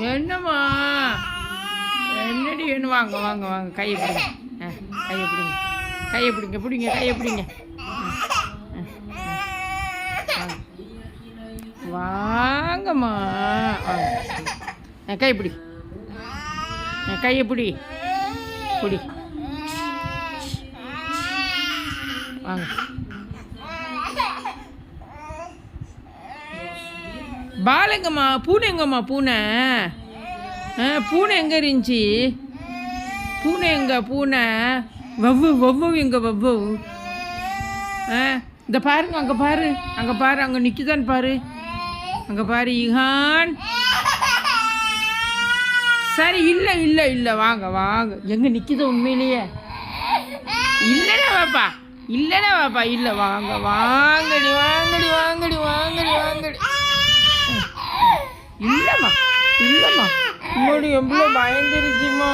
என்னம்மா என்னடி வேணும்? வாங்க வாங்க வாங்க, கையை பிடிங்க. கையை பிடிங்க, கையை பிடிங்க, பிடிங்க, கையை பிடிங்க. வாங்கம்மா, கை பிடி, கையை பிடி, பிடி. வாங்க. பாலங்கம்மா, பூனை எங்கம்மா? பூனை பூனை எங்கே இருந்துச்சு? பூனை எங்க? பூனை வவ்வவு எங்க? வவ்வவு இந்த பாருங்க, அங்கே பாரு, அங்கே பாரு, அங்கே நிற்குதான் பாரு, அங்கே பாரு இஹான். சரி, இல்லை இல்லை இல்லை, வாங்க வாங்க. எங்கே நிற்கிது உண்மையிலேயே? இல்லைனா வாப்பா, இல்லைனா வாப்பா, இல்லை, வாங்க வாங்கடி வாங்கடி வாங்கடி வாங்கடி வாங்கடி. இல்லைம்மா இல்லைம்மா, இன்னொரு எவ்வளோ பயந்துருச்சுமா.